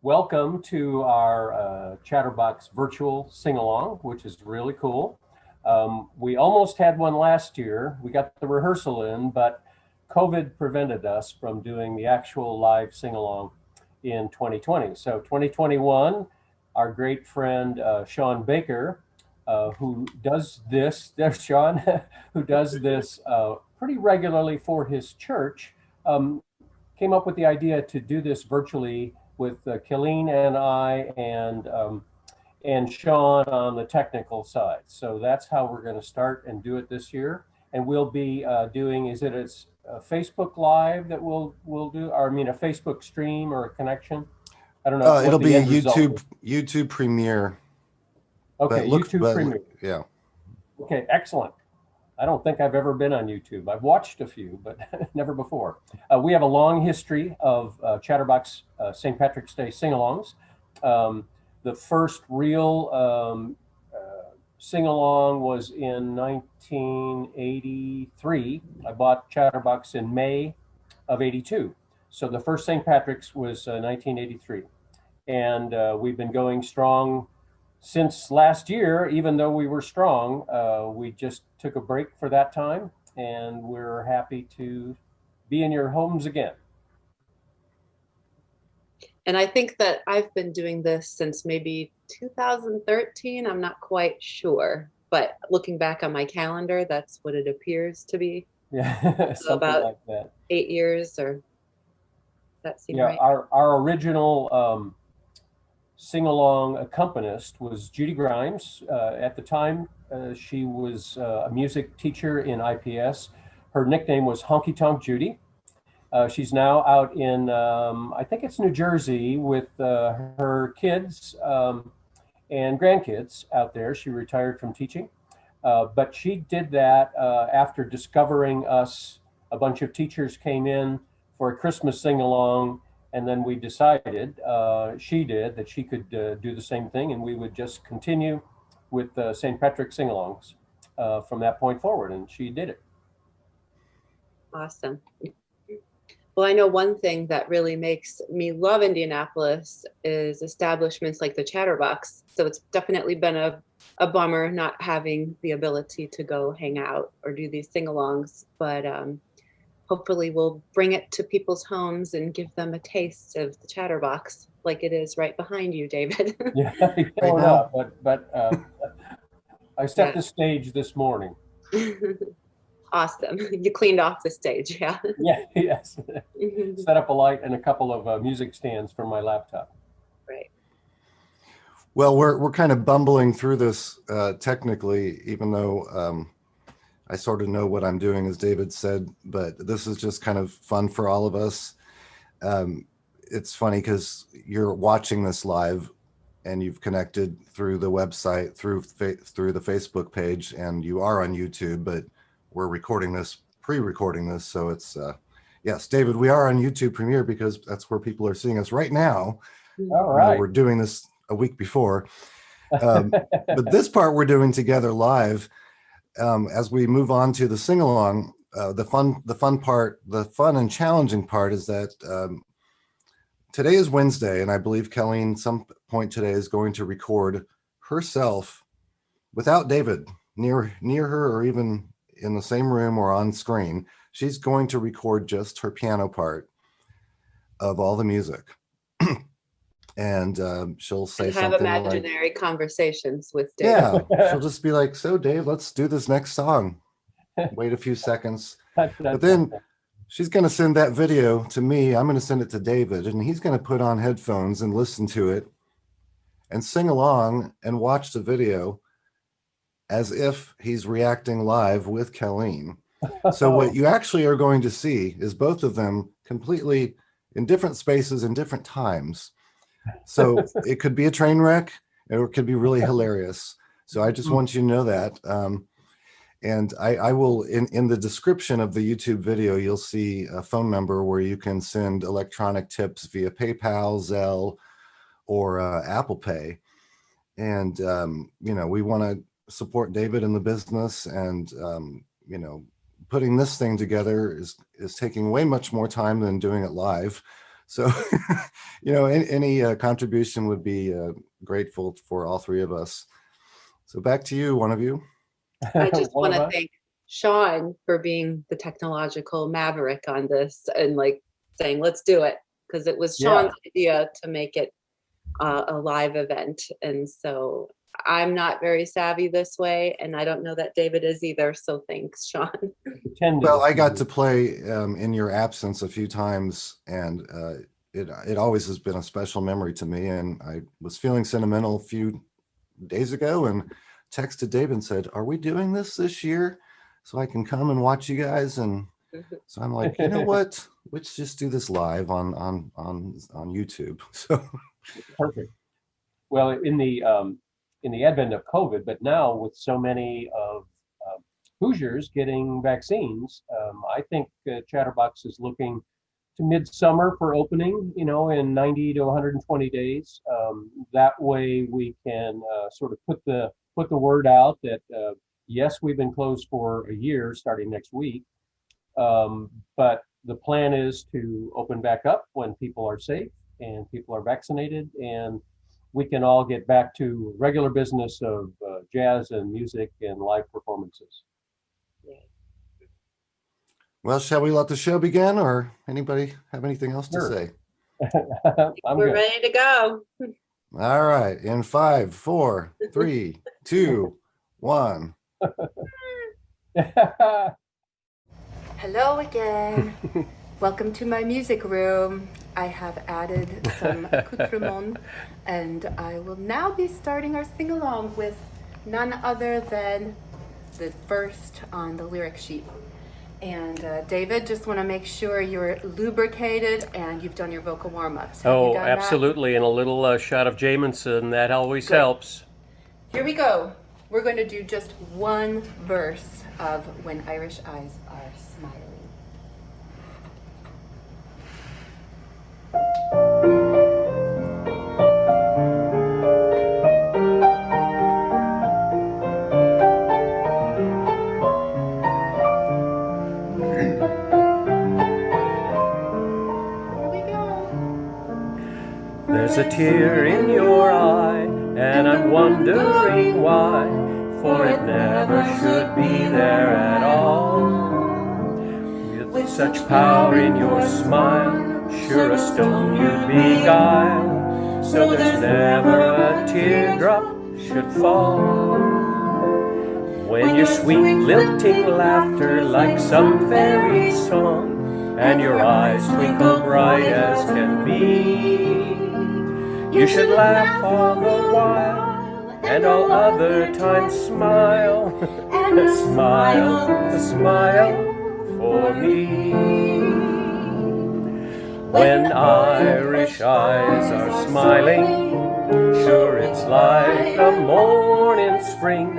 Welcome to our Chatterbox virtual sing-along, which is really cool. We almost had one last year. We got the rehearsal in, but COVID prevented us from doing the actual live sing-along in 2020. So 2021, our great friend Sean Baker, who does this, there's Sean, who does this pretty regularly for his church, came up with the idea to do this virtually with Killeen and I and Sean on the technical side. So that's how we're going to start and do it this year. And we'll be doing, is it a Facebook Live that we'll do, or I mean a Facebook stream or a connection? I don't know It'll what be the a end result is. YouTube premiere. Okay, YouTube premiere. Yeah. Okay, excellent. I don't think I've ever been on YouTube. I've watched a few, but never before. We have a long history of Chatterbox St. Patrick's Day sing-alongs. The first real sing-along was in 1983. I bought Chatterbox in May of 82. So the first St. Patrick's was 1983. And we've been going strong since last year. Even though we were strong, we just took a break for that time, and we're happy to be in your homes again. And I think that I've been doing this since maybe 2013. I'm not quite sure, but looking back on my calendar, that's what it appears to be. Yeah, So something about like that. 8 years, or that seemed Yeah, right. our original sing-along accompanist was Judy Grimes. At the time, she was a music teacher in IPS. Her nickname was Honky Tonk Judy. She's now out in, I think it's New Jersey, with her kids and grandkids out there. She retired from teaching. But she did that after discovering us. A bunch of teachers came in for a Christmas sing-along, and then we decided, she did, that she could do the same thing, and we would just continue with St. Patrick's sing-alongs from that point forward, and she did it. Awesome. Well, I know one thing that really makes me love Indianapolis is establishments like the Chatterbox. So it's definitely been a bummer not having the ability to go hang out or do these sing-alongs, but hopefully we'll bring it to people's homes and give them a taste of the Chatterbox, like it is right behind you, David. Yeah, Right enough, now. but I set the stage this morning. Awesome. You cleaned off the stage, yeah. Yeah, yes. Set up a light and a couple of music stands for my laptop. Right. Well, we're kind of bumbling through this technically, even though I sort of know what I'm doing, as David said, but this is just kind of fun for all of us. It's funny because you're watching this live and you've connected through the website, through the Facebook page, and you are on YouTube, but we're recording this, pre-recording this. So it's, yes, David, we are on YouTube Premiere because that's where people are seeing us right now. All right. We're doing this a week before. But this part we're doing together live. As we move on to the sing-along, the fun and challenging part is that today is Wednesday, and I believe Colleen some point today is going to record herself without David near her, or even in the same room or on screen. She's going to record just her piano part of all the music. And she'll say and have something imaginary like, conversations with Dave. yeah, she'll just be like, so Dave, let's do this next song. Wait a few seconds. But then she's going to send that video to me. I'm going to send it to David, and he's going to put on headphones and listen to it and sing along and watch the video as if he's reacting live with Colleen. So what you actually are going to see is both of them completely in different spaces and different times. So it could be a train wreck, or it could be really hilarious. So I just want you to know that. And I will, in the description of the YouTube video, you'll see a phone number where you can send electronic tips via PayPal, Zelle, or Apple Pay. And, you know, we want to support David in the business, and, you know, putting this thing together is taking way much more time than doing it live. So, any contribution would be grateful for all three of us. So back to you, one of you. I just want to thank Sean for being the technological maverick on this and like saying, let's do it. Because it was Sean's idea to make it a live event. And so I'm not very savvy this way. And I don't know that David is either. So thanks, Sean. Well, I got to play in your absence a few times, and it always has been a special memory to me. And I was feeling sentimental a few days ago and texted David and said, are we doing this year so I can come and watch you guys? And so I'm like, you know what? Let's just do this live on YouTube. So perfect. Well, in the advent of COVID, but now with so many of Hoosiers getting vaccines, I think Chatterbox is looking to midsummer for opening, in 90 to 120 days. That way we can sort of put the word out that yes, we've been closed for a year starting next week, but the plan is to open back up when people are safe and people are vaccinated, and we can all get back to regular business of jazz and music and live performances. Well, shall we let the show begin, or anybody have anything else to say? We're ready to go. All right. In 5, 4, 3, 2, 1. Hello again. Welcome to my music room. I have added some accoutrement, and I will now be starting our sing-along with none other than the first on the lyric sheet. And David, just want to make sure you're lubricated and you've done your vocal warm-ups. Oh, absolutely. And a little shot of Jameson, that always helps. Here we go. We're going to do just one verse of When Irish Eyes Are Smiling. There's a tear in your eye, and I'm wondering why, for it never should be there at all. With such power in your smile, sure a stone you'd beguile, so there's never a teardrop should fall. When your sweet lilting laughter like some fairy song, and your eyes twinkle bright as can be, you should laugh all the while, and all other times smile, and smile for me. When Irish eyes are smiling, sure it's like the morning spring.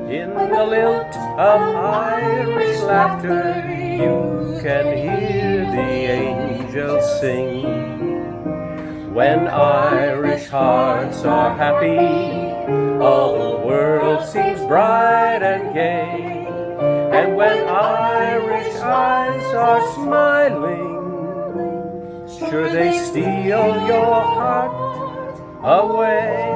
In the lilt of Irish laughter, you can hear the angels sing. When Irish hearts are happy, all the world seems bright and gay. And when Irish eyes are smiling, sure they steal your heart away.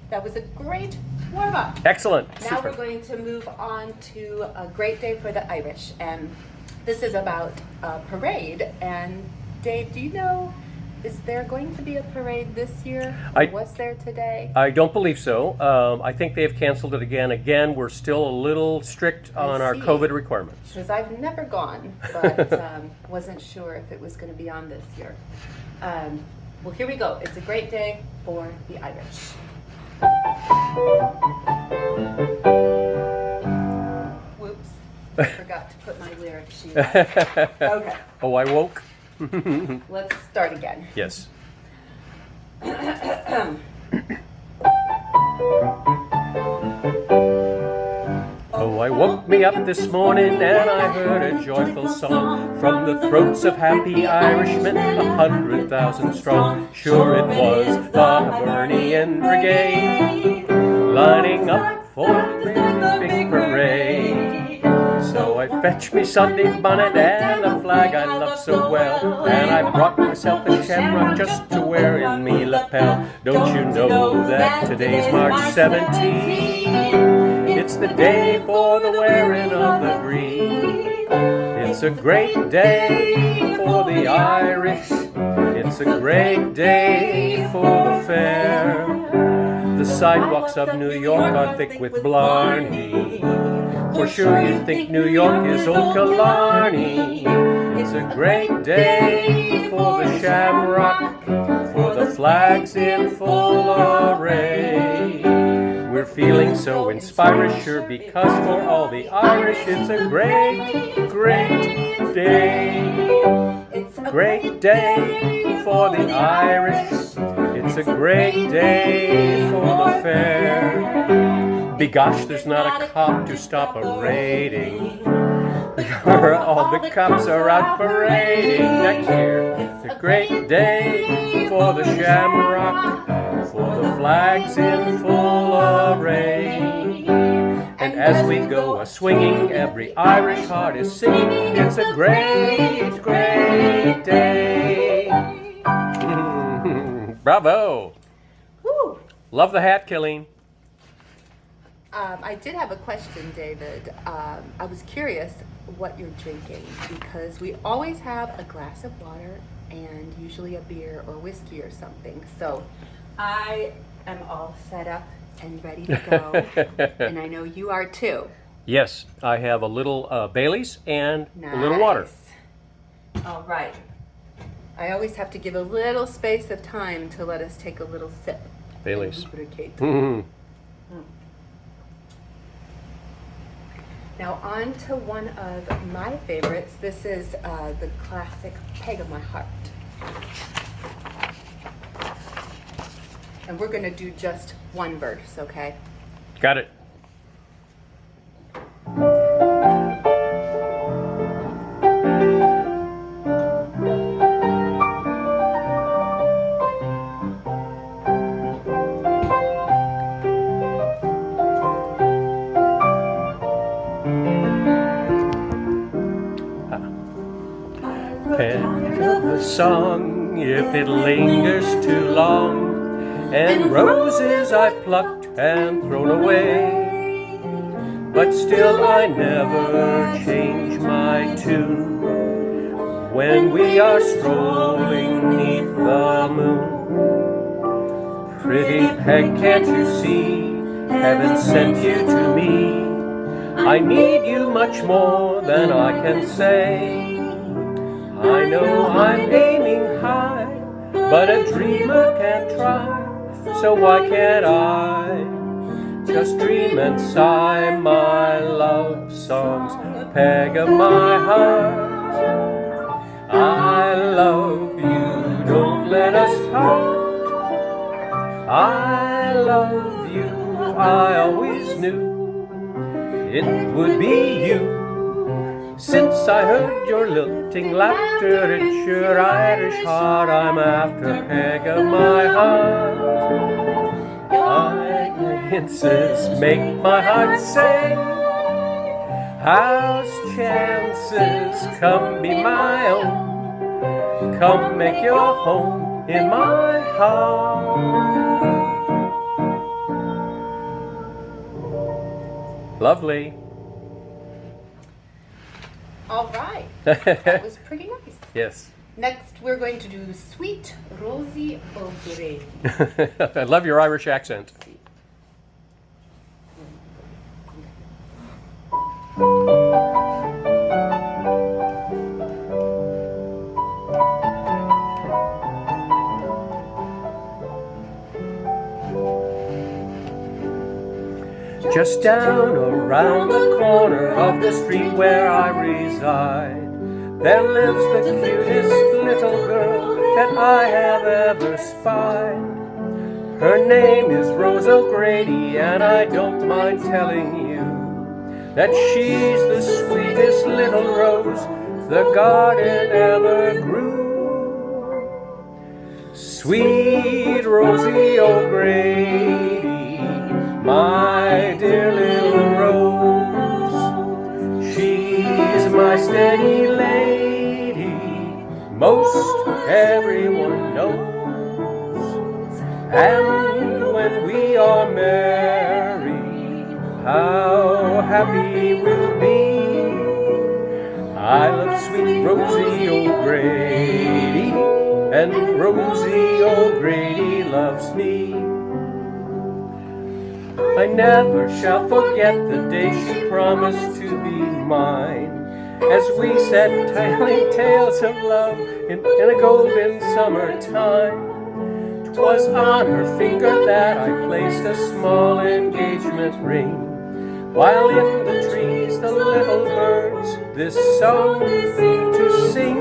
That was a great warm-up. Excellent. Now Super. we're going to move on to A Great Day for the Irish. And this is about a parade. And Dave, do you know, is there going to be a parade this year? Or was there today? I don't believe so. I think they've canceled it again. Again, we're still a little strict on our COVID requirements. Because I've never gone, but wasn't sure if it was going to be on this year. Well, here we go. It's a great day for the Irish. Whoops. I forgot to put my lyric sheet on. Okay. Oh, I woke? Let's start again. Yes. Oh, I woke me up this morning and I heard a joyful song from the throats of happy Irishmen, 100,000 strong. Sure it was the Hibernian Brigade lining up for the big parade. So I I fetched me Sunday bonnet and a flag I love so well, and I brought myself a shamrock just to wear in me lapel. Don't you know that today's March 17th? It's the day for the wearing of the green. It's a great day for the Irish. It's a great day for the fair. The sidewalks of New York are thick with blarney. For sure you'd think New York is old Killarney. It's a great day for the shamrock, for the flags in full array. We're feeling so inspired, sure, because for all the Irish it's a great, great day. It's a great day for the Irish. It's a great day for the fair. Begosh, there's not a cop to stop a raiding. All the cops are out parading next year. It's a great day for the shamrock, for the flags in full array. And as we go a-swinging, every Irish heart is singing. It's a great, great day. Bravo. Woo. Love the hat, Killeen. I did have a question, David. I was curious what you're drinking, because we always have a glass of water and usually a beer or whiskey or something. So I am all set up and ready to go, and I know you are too. Yes, I have a little Bailey's and a little water. All right. I always have to give a little space of time to let us take a little sip. Bailey's. Now on to one of my favorites. This is the classic Peg of My Heart. And we're going to do just one verse, okay? Got it. End of the song, if it lingers too long, and roses I've plucked and thrown away, but still I never change my tune when we are strolling neath the moon. Pretty Peg, can't you see, heaven sent you to me. I need you much more than I can say. I know I'm aiming high, but a dreamer can't try, so why can't I just dream and sigh my love songs, Peg of my heart? I love you, don't let us part. I love you, I always knew it would be you. Since I heard your lilting laughter, it's your Irish heart I'm after, Peg of my heart. Glances make my heart say, how's chances, come be my own, come make your home in my heart. Lovely. All right. That was pretty nice. Yes. Next, we're going to do Sweet Rosie O'Grady. I love your Irish accent. Just down around the corner of the street where I reside, there lives the cutest little girl that I have ever spied. Her name is Rose O'Grady, and I don't mind telling you that she's the sweetest little rose the garden ever grew. Sweet Rosie O'Grady, my dear little rose, she's my steady lady, most everyone knows. And when we are married, how happy we'll be. I love sweet Rosie O'Grady, and Rosie O'Grady loves me. I never shall forget the day she promised to be mine, as we sat telling tales of love in a golden summertime. 'Twas on her finger that I placed a small engagement ring, while in the trees the little birds this song seemed to sing.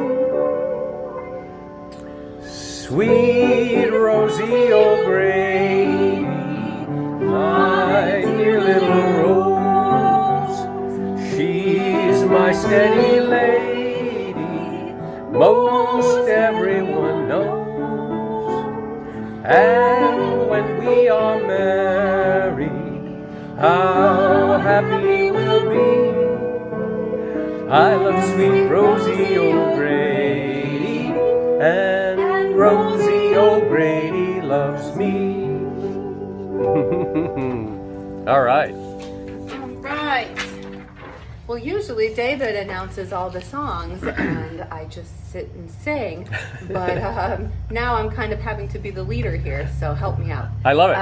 Sweet Rosie O'Grady, my dear little rose, she's my steady lady, most everyone knows. And when we are married, how happy we'll be. I love sweet Rosie O'Grady, and Rosie O'Grady loves me. All right. All right. Well, usually David announces all the songs and I just sit and sing, but now I'm kind of having to be the leader here, so help me out. I love it.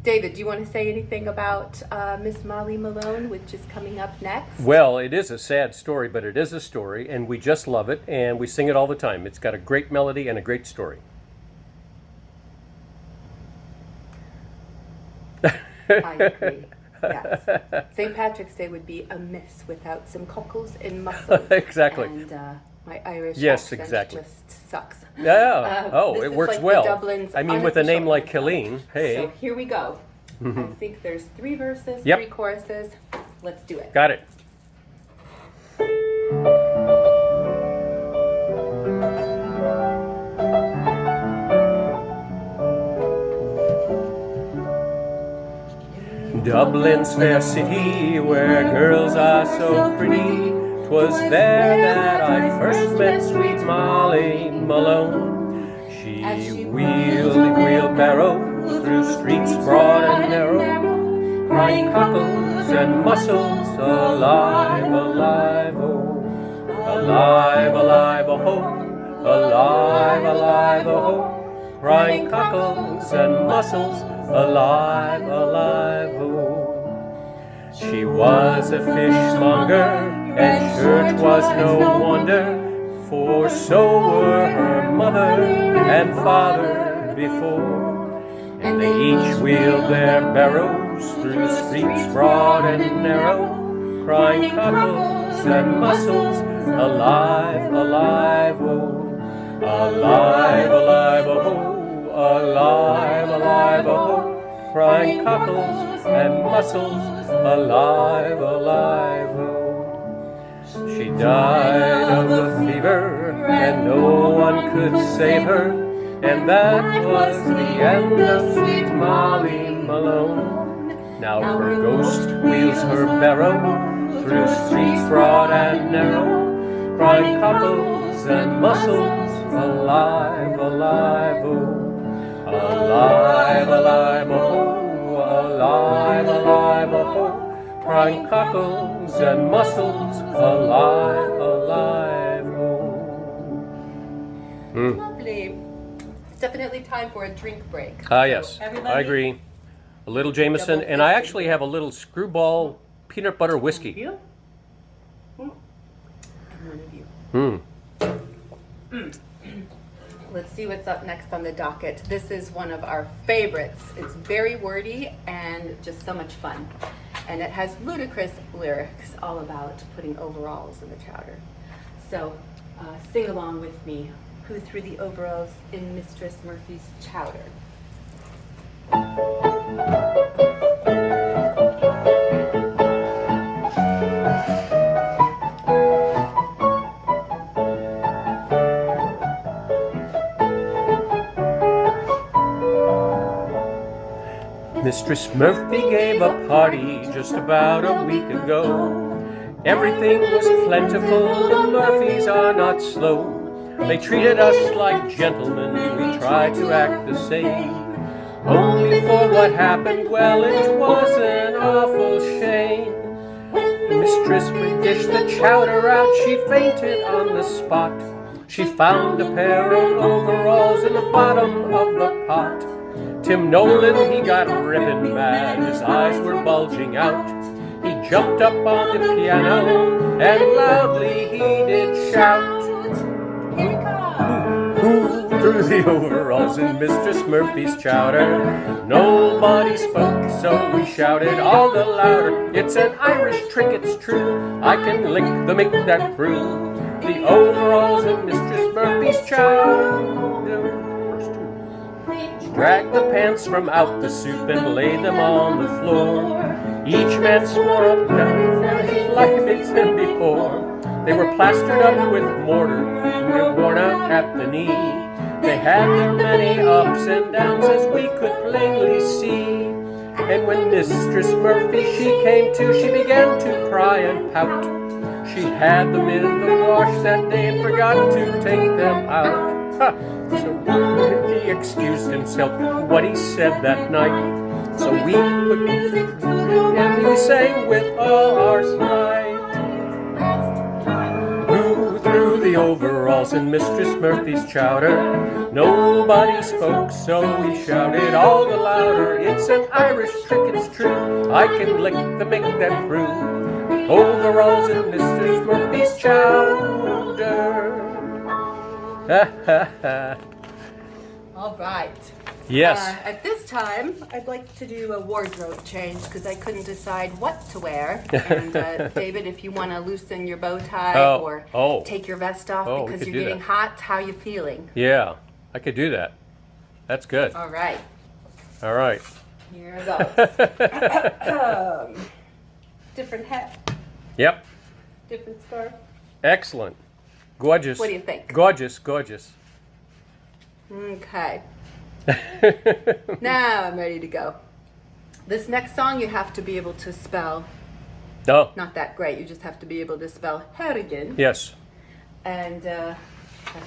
David, do you want to say anything about Miss Molly Malone, which is coming up next? Well, it is a sad story, but it is a story, and we just love it, and we sing it all the time. It's got a great melody and a great story. I agree. Yes. St. Patrick's Day would be amiss without some cockles and mussels. Exactly. And my Irish Yes, accent exactly. just sucks. Yeah. This It is works like well. Dublin's I mean, with a name like unofficial anthem. Killeen, hey. So here we go. I think there's 3 verses, Yep. 3 choruses. Let's do it. Got it. Dublin's fair city, where girls are so pretty, 'twas there that I first met sweet Molly Malone. She wheeled a wheelbarrow through streets broad and narrow, crying cockles and mussels, alive, alive, oh, alive, alive, oh, alive, alive, oh, crying cockles and mussels, alive, alive, oh. She was a fishmonger, and sure 'twas no wonder, for so were her mother and father before. And they each wheeled their barrows through streets broad and narrow, crying cockles and mussels, alive, alive, oh, alive, alive, oh, alive, alive, oh, crying cockles and mussels, alive, alive, oh. She died of a fever, and no one could save her, and that was the end of sweet Molly Malone. Now her ghost wheels her barrow through streets broad and narrow, crying cockles and mussels, alive, alive, oh, alive, alive, oh, alive, alive, oh, crying cockles and mussels, alive, alive, oh. Lovely. It's definitely time for a drink break. Ah, yes, everybody- I agree. A little Jameson, Double and I fisted. actually have a little Screwball peanut butter whiskey. You? And one of you. Let's see what's up next on the docket. This is one of our favorites. It's very wordy and just so much fun. And it has ludicrous lyrics all about putting overalls in the chowder. So sing along with me. Who threw the overalls in Mistress Murphy's chowder? Mistress Murphy gave a party just about a week ago. Everything was plentiful, the Murphys are not slow. They treated us like gentlemen, we tried to act the same. Only for what happened, well, it was an awful shame. The mistress dished the chowder out, she fainted on the spot. She found a pair of overalls in the bottom of the pot. Tim Nolan, he got rippin' mad, his eyes were bulging out. He jumped up on the piano and loudly he did shout. Who threw the overalls in Mistress Murphy's chowder? Nobody spoke, so we shouted all the louder. It's an Irish trick, it's true, I can lick the mick that threw the overalls in Mistress Murphy's chowder. Dragged the pants from out the soup and laid them on the floor. Each man swore up like it's been before. They were plastered up with mortar and were worn out at the knee. They had their many ups and downs as we could plainly see. And when Mistress Murphy she came to, she began to cry and pout. She had them in the wash that day and forgot to take them out. Ha! So he excused himself for what he said that night. So we put music and we sang with all our might. Who threw the overalls in Mistress Murphy's chowder? Nobody spoke, so we shouted all the louder. It's an Irish trick, it's true, I can lick the mick that threw overalls in Mistress Murphy's chowder. All right. Yes. At this time, I'd like to do a wardrobe change because I couldn't decide what to wear. And David, if you want to loosen your bow tie or take your vest off because you're getting hot, how you feeling? Yeah, I could do that. That's good. All right. All right. Here it goes. Different hat. Yep. Different scarf. Excellent. Gorgeous. What do you think? Gorgeous, gorgeous. Okay. Now I'm ready to go. This next song you have to be able to spell. Oh. Not that great. You just have to be able to spell Harrigan. Yes. And that's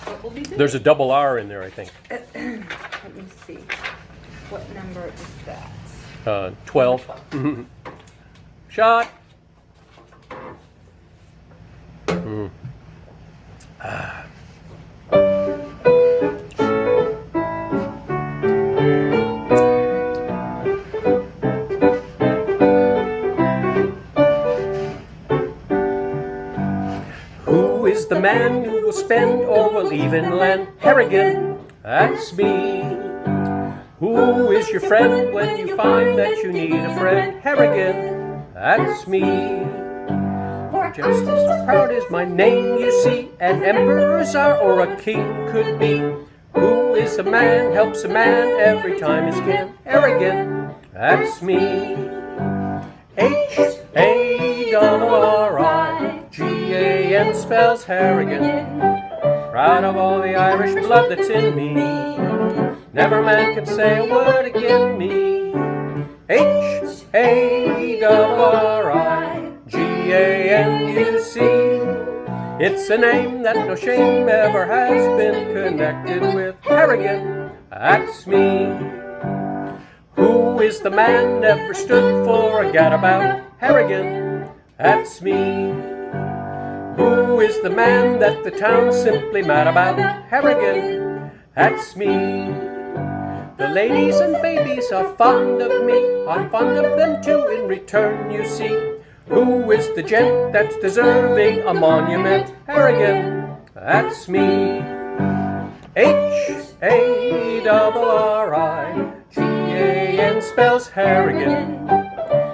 what we'll be doing. There's a double R in there, I think. Let me see. What number is that? 12. Mm-hmm. Shot. Mm. Who is the man who will spend or will even lend? Harrigan, that's me. Who is your friend when you find that you need a friend? Harrigan, that's me. Just as proud is my name, you see, an emperor's or a king could be. Who is a man, helps a man every time he can? Harrigan, that's me. Harrigan spells Harrigan. Proud of all the Irish blood that's in me. Never man can say a word agin me. Harrigan-U-C. It's a name that no shame ever has been connected with. Harrigan, that's me. Who is the man never stood for a gadabout? Harrigan, that's me. Who is the man that the town's simply mad about? Harrigan, that's me. The ladies and babies are fond of me, I'm fond of them too in return, you see. Who is the gent that's deserving a monument? Harrigan, that's me. Harrigan spells Harrigan.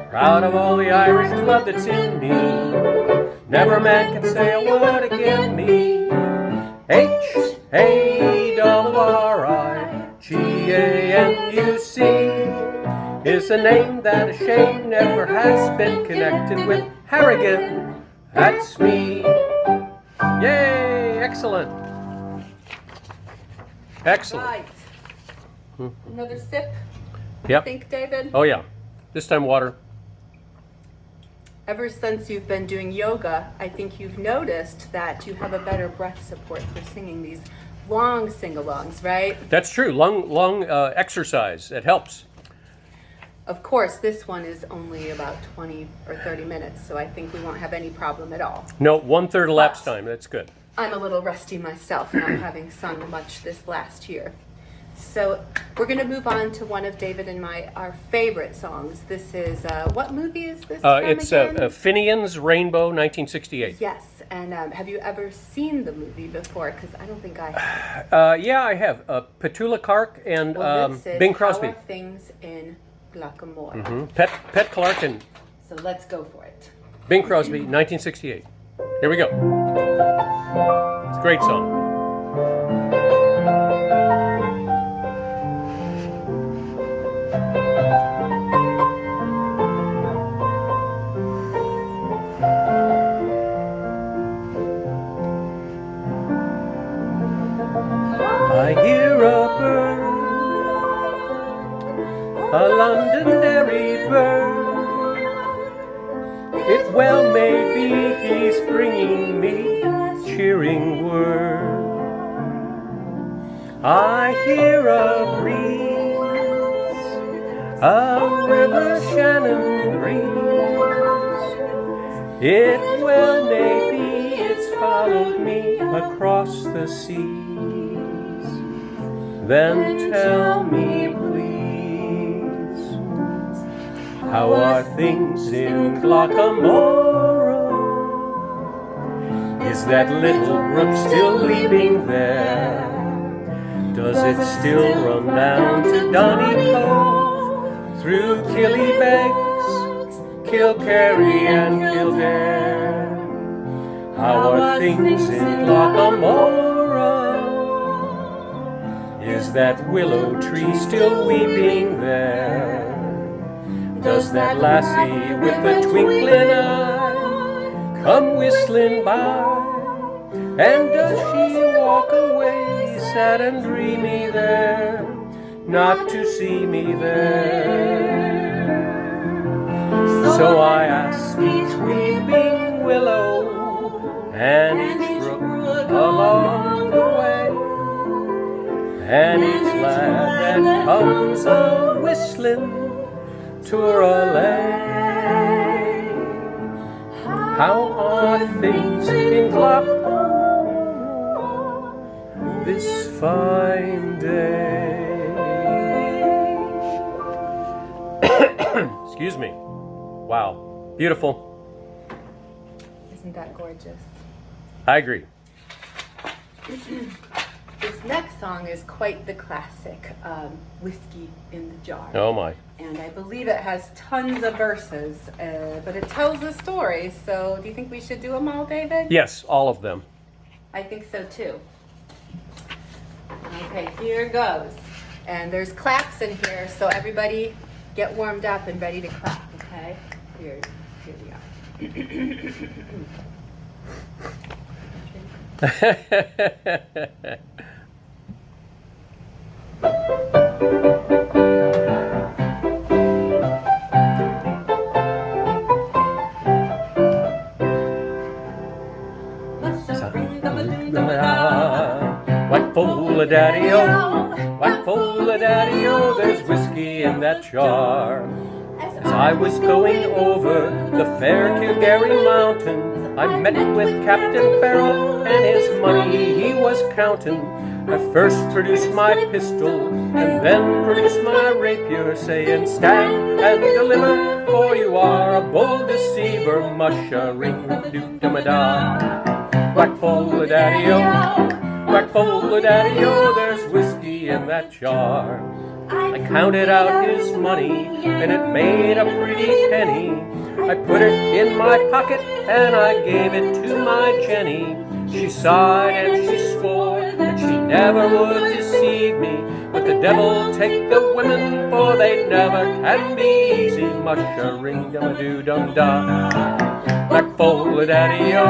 Proud of all the Irish blood that's in me. Never man can say a word agin me. Harrigan-U-C is a name that a shame never has been connected with. Harrigan, that's me. Yay! Excellent. Excellent. Right. Another sip? Yep. Think, David? Oh yeah. This time water. ever since you've been doing yoga, I think you've noticed that you have a better breath support for singing these long sing-alongs, right? That's true. Long exercise. It helps. Of course, this one is only about 20 or 30 minutes, so I think we won't have any problem at all. No, 1/3 elapsed time. That's good. I'm a little rusty myself, not having sung much this last year. So we're going to move on to one of David and our favorite songs. This is, what movie is this from It's again? Finian's Rainbow, 1968. Yes, and have you ever seen the movie before? Because I don't think I have. Yeah, I have. Petula Clark and This is Bing Crosby. How Are Things in Blackamoor. Mm-hmm. Pet Clark and So let's go for it. Bing Crosby, 1968. Here we go. It's a great song. I hear a bird, a Londonderry bird. It well may be he's bringing me cheering word. I hear a breeze, a river Shannon breeze. It well may be it's followed me across the seas. Then tell me, please, how are things in Glockamora? Is that little brook still leaping there? Does it still run down to Donny Cove, through Killybegs, Kilkerry and Kildare? How are things in Glockamora? Is that willow tree still weeping there? Does that lassie with the twinkling eye come whistling by? And does she walk away sad and dreamy there, not to see me there? So I ask each weeping willow and each brook along the way, and each lad that comes a-whistling Touralay. How are things in Gloucester this fine day? Excuse me. Wow. Beautiful. Isn't that gorgeous? I agree. This next song is quite the classic, Whiskey in the Jar. Oh my. And I believe it has tons of verses, but it tells a story. So do you think we should do them all, David? Yes, all of them. I think so too. Okay, here goes. And there's claps in here, so everybody get warmed up and ready to clap, okay? Here we are. Whack full of daddy-o, whack full of daddy-o, there's whiskey in that jar. As I was going over the fair Kilgarry mountain, I met with Captain Farrell and his money he was counting. I first produced my pistol and then produced my rapier, saying, "Stand and deliver, for you are a bold deceiver." Mush-a-ring-a-doo-dum-a-da. Whack full of daddy-o, whack full of daddy-o, there's whiskey in that jar. I counted out his money, and it made a pretty penny. I put it in my pocket, and I gave it to my Jenny. She sighed and she swore that she never would deceive me. But the devil take the women, for they never can be easy. Mush-a-ring-dum-a-doo-dum-da. Whack full of daddy-o,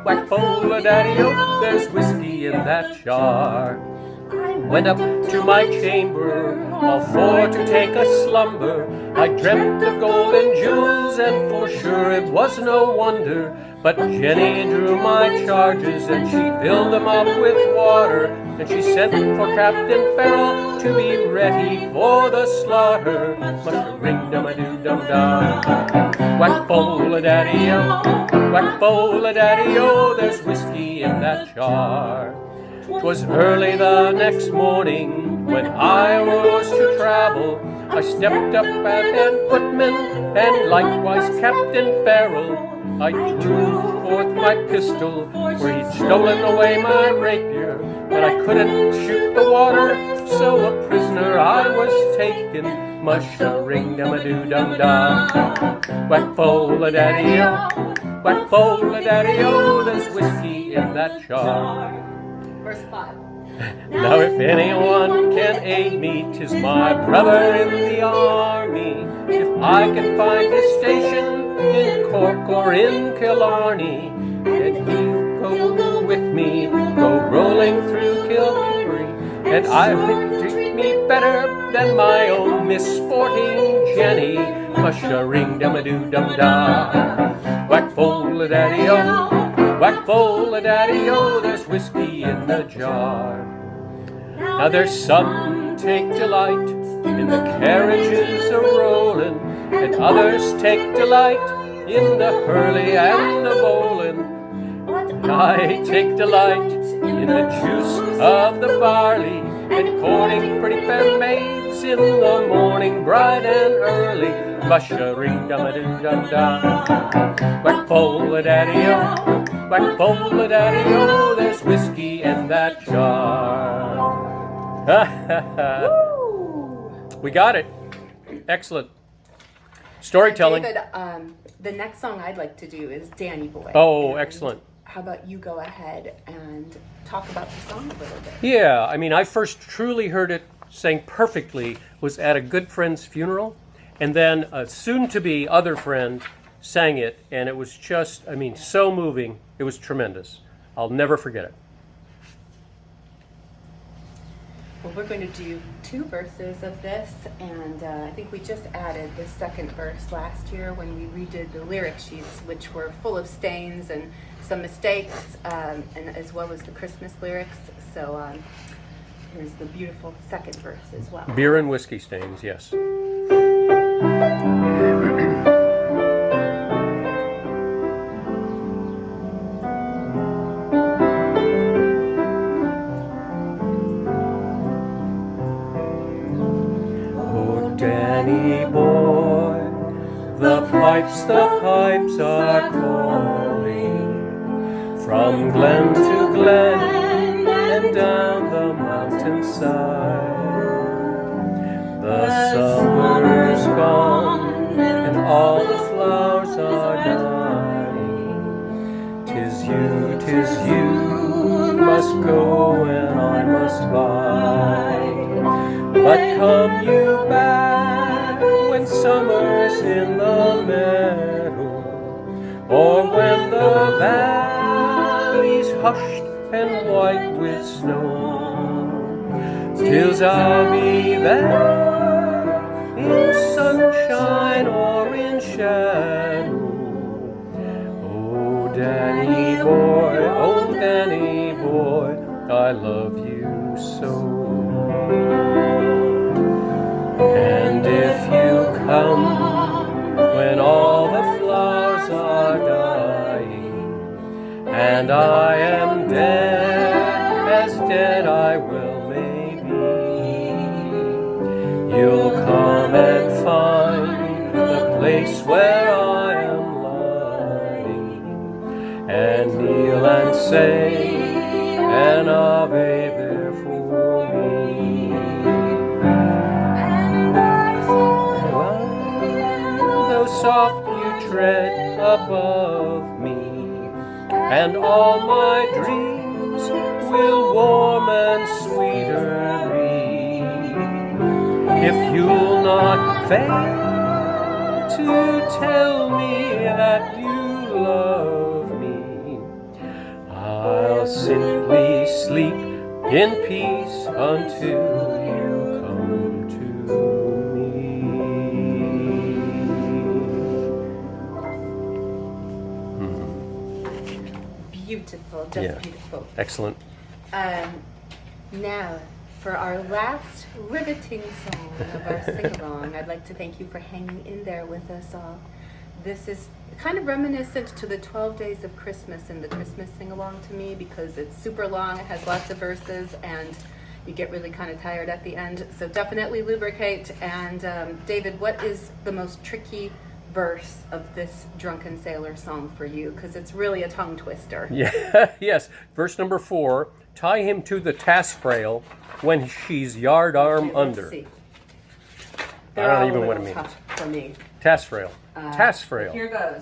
whack full of daddy-o, there's whiskey in that jar. Went up to my chamber, all for to take a slumber. I dreamt of gold and jewels, and for sure it was no wonder. But Jenny drew my charges, and she filled them up with water. And she sent for Captain Farrell to be ready for the slaughter. Mush-a-ring-dum-a-doo-dum-dum. Whack-bole-a-daddy-o, whack-bole-a-daddy-o, there's whiskey in that jar. 'Twas early the next morning when I rose to travel. I stepped up at footman and likewise Captain Farrell. I drew forth my pistol where he'd stolen away my rapier, but I couldn't shoot the water, so a prisoner I was taken. Mush-a-ring-dum-a-doo-dum-dum. Whack-bole-a-daddy-o, whack-bole-a-daddy-o, there's whiskey in that jar. Verse 5. Now if anyone can aid me, 'tis my brother in the army. If I can find his station in Cork or in Killarney, and he'll go with me, go rolling through Kilkenny, and I will treat me better than my own missporting Jenny. Mush-a-ring-dum-a-doo-dum-da. Whack-bole-a-daddy-o, whack-bole-a-daddy-o, there's whiskey in the jar. Now there's some take delight in the carriages a-rollin', and others take delight in the hurley and the bowlin'. I take delight in the juice of the barley, and courting pretty fair maids in the morning bright and early. Mush-a-ring-dum-a-doo-dum-dum. Whack-bole-a-daddy-o, whack-bole-a-daddy-o, there's whiskey in that jar. We got it. Excellent. Storytelling. David, the next song I'd like to do is Danny Boy. Oh, And excellent. How about you go ahead and talk about the song a little bit? Yeah, I mean, I first truly heard it sang perfectly was at a good friend's funeral, and then a soon-to-be other friend sang it, and it was just, I mean, so moving. It was tremendous. I'll never forget it. Well, we're going to do 2 verses of this, and I think we just added the second verse last year when we redid the lyric sheets, which were full of stains and some mistakes, and as well as the Christmas lyrics. So here's the beautiful second verse as well. Beer and whiskey stains, yes. Danny boy, the pipes are calling from glen to glen and down the mountainside. The summer's gone and all the flowers are dying. 'Tis you must go and I must bide. But come you back when summer's in the meadow, or when the valley's hushed and white with snow. 'Tis I'll be there in sunshine or in shadow. Oh, Danny boy, I love you so. And if you come when all the flowers are dying, and I am dead, as dead I will maybe, you'll come and find the place where I am lying, and kneel and say an Ave there for me. Soft you tread above me, and all my dreams will warm and sweeter be. If you'll not fail to tell me that you love me, I'll simply sleep in peace until you come to me. Beautiful, just Yeah. beautiful. Excellent. Now, for our last riveting song of our sing-along, I'd like to thank you for hanging in there with us all. This is kind of reminiscent to the 12 Days of Christmas and the Christmas sing-along to me, because it's super long, it has lots of verses, and you get really kind of tired at the end. So definitely lubricate. And David, what is the most tricky verse of this Drunken Sailor song for you? Because it's really a tongue twister. Yeah. Yes. Verse number 4. Tie him to the taffrail when she's yard arm Let's under. see. I They're don't all even a want to little mean. tough for me. Taffrail. Taffrail. Here goes.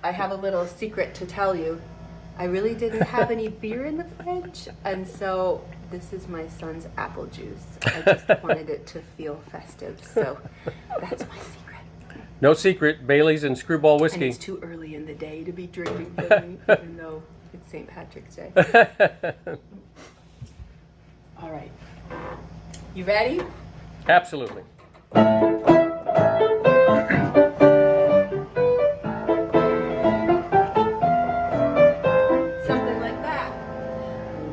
I have a little secret to tell you. I really didn't have any beer in the fridge, and so this is my son's apple juice. I just wanted it to feel festive, so that's my secret. No secret. Bailey's and Screwball And whiskey. it's too early in the day to be drinking for me, even though it's St. Patrick's Day. All right. You ready? Absolutely. Something like that.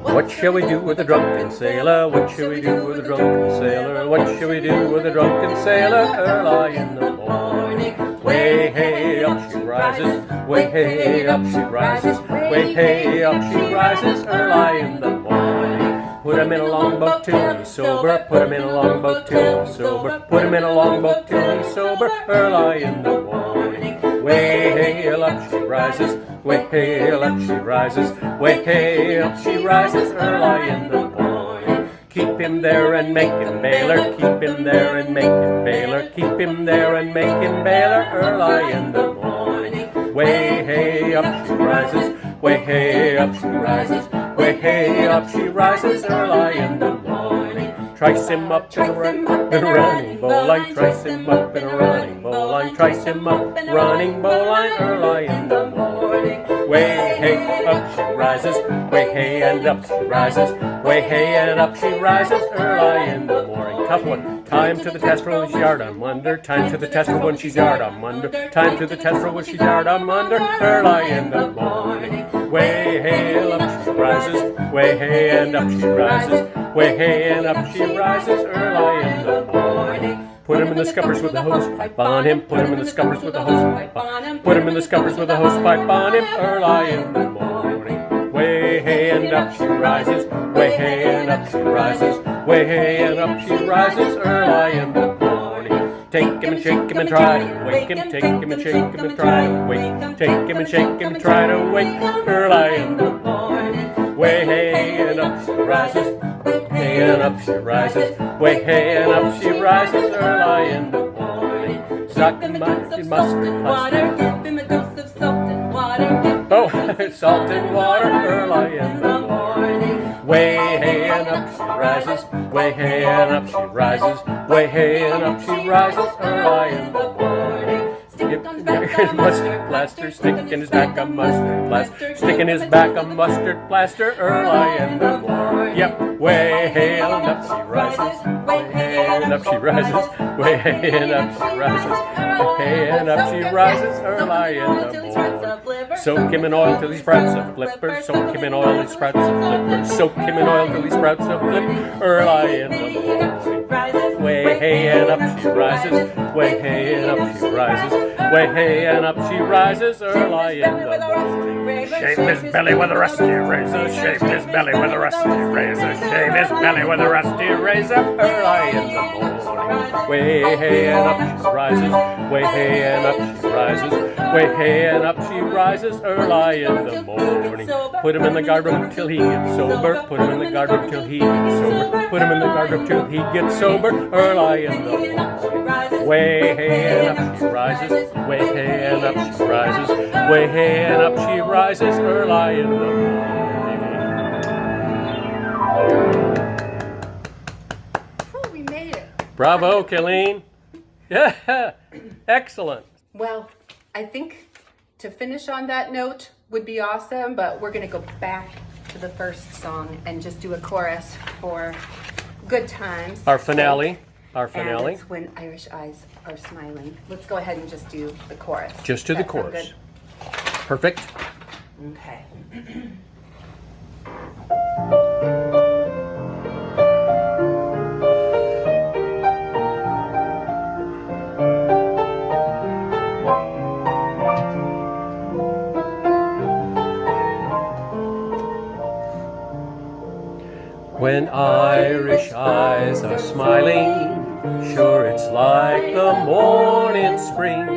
What shall we do with a drunken sailor? What shall we do with a drunken sailor? What shall we do with a drunken sailor? Early in the morning. Way hey up she rises. Way hey up she rises. Way hey up she rises. Early in the morning. Put him in a longboat till he's sober. Put him in a longboat till he's sober. Put him in a longboat till he's sober. Early in the morning. Way hey up she rises. Way hey up she rises. Way hey up she rises. Early in the morning. Keep him there and make him bailor. Keep him there and make him bailor. Keep him there and make him bailor. Early in the morning. Way hey up she rises. Way hey up she rises. Way hey up she rises. Early in the morning. Trice him up in a running bowline. Trice him up in a running bowline. Trice him up running bowline. Early in the morning. Way hey up she rises. Way hey and up she rises. Way hey and up she rises. Early in the morning. Tough one. Time to the taffrail when she's yard on under. Time to the taffrail when she's yard on under. Time to the taffrail when she's yard on under. Early in the morning. Way hey up she rises. Way hey and up she rises. Way hey and up she rises. Early in the morning. Put him in the scuppers with a hose pipe on him. Put him in the scuppers with a hose pipe on him. Put him in the scuppers with a hose pipe on him. Early in the morning. Way hey and up she rises. Way hey and up she rises. Way hey and up she rises. Early in the morning. Take him and shake him and try to wake him. Take him and shake him and try to wake him. Take him and shake him and try to wake him. Early in the morning. Way hey and up she rises. Way hey and up she rises. Way hey and up she rises. Early in the morning. Sock him in mustard plaster. Give him a dose of salt and water. Oh, salt and water. Early in the morning. Way hey and up she rises. Way hey and up she rises. Way hey and up she rises. Early in the morning. Stick on his back a mustard plaster. Stick in his back a mustard plaster. Stick in his back a mustard plaster. Early in the morning. Yep. Way hey and up she rises. Way hey and up she rises. Way hey and up she rises. Way hey and up she rises. Early in the morning. Soak him in oil till he sprouts a flipper. Soak him in oil till he sprouts a flipper. Soak him in oil till he sprouts a flipper. Early in the morning. Way hey and up she rises. Way hey and up she rises. Way hey and up she rises. Early in the morning. Shave his belly with a rusty razor. Shave his belly with a rusty razor. Shave his belly with a rusty razor. Early in the morning. Way hey and up she rises. Way hey and up she rises. Way hey and up she rises. Early in the morning. Put him in the guardroom till he gets sober. Put him in the guardroom till he gets sober. Put him in the guardroom till he gets sober. Early in the morning. Way hey and up she rises. Way hey and up she rises. Way hey and up she rises. Early in the morning. Whew, we made it. Bravo, Colleen. Yeah, excellent. Well, I think to finish on that note would be awesome, but we're going to go back to to the first song and just do a chorus for good times. Our finale. sake. Our And finale. it's when Irish eyes are smiling. Let's go ahead and just do the chorus. Just do the That sound chorus. Perfect. good? Okay. When Irish eyes are smiling, sure it's like the morning spring.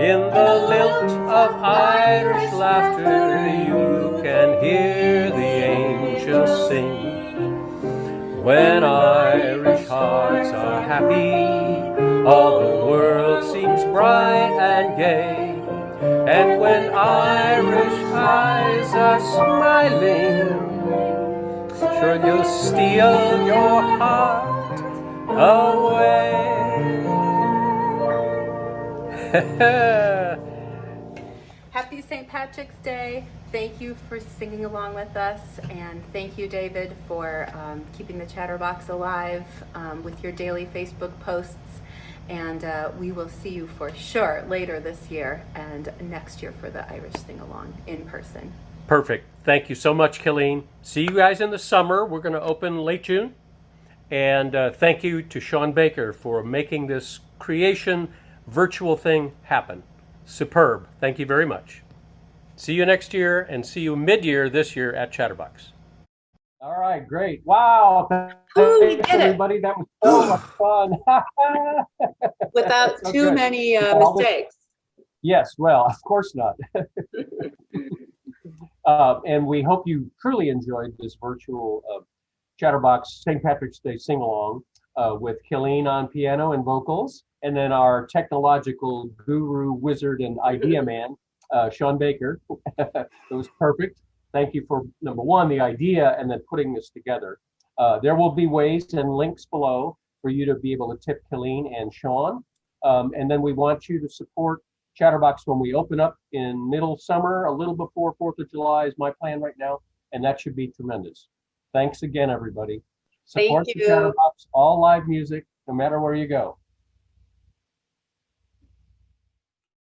In the lilt of Irish laughter, you can hear the angels sing. When Irish hearts are happy, all the world seems bright and gay. And when Irish eyes are smiling, sure you'll steal your heart away. Happy St. Patrick's Day. Thank you for singing along with us, and thank you, David, for keeping the Chatterbox alive with your daily Facebook posts. And we will see you for sure later this year and next year for the Irish Sing-Along in person. Perfect. Thank you so much, Killeen. See you guys in the summer. We're going to open late June. And thank you to Sean Baker for making this creation virtual thing happen. Superb. Thank you very much. See you next year, and see you mid-year this year at Chatterbox. All right, great. Wow. Ooh, we Thanks, did it. everybody. That was so much fun. Without So too good. many All this- mistakes. Yes, well, of course not. And we hope you truly enjoyed this virtual Chatterbox St. Patrick's Day sing-along with Killeen on piano and vocals, and then our technological guru, wizard, and idea man, Sean Baker. It was perfect. Thank you for, number one, the idea, and then putting this together. There will be ways and links below for you to be able to tip Killeen and Sean. And then we want you to support Chatterbox when we open up in middle summer, a little before 4th of July is my plan right now, and that should be tremendous. Thanks again, everybody. Support Thank the you. Chatterbox, all live music, no matter where you go.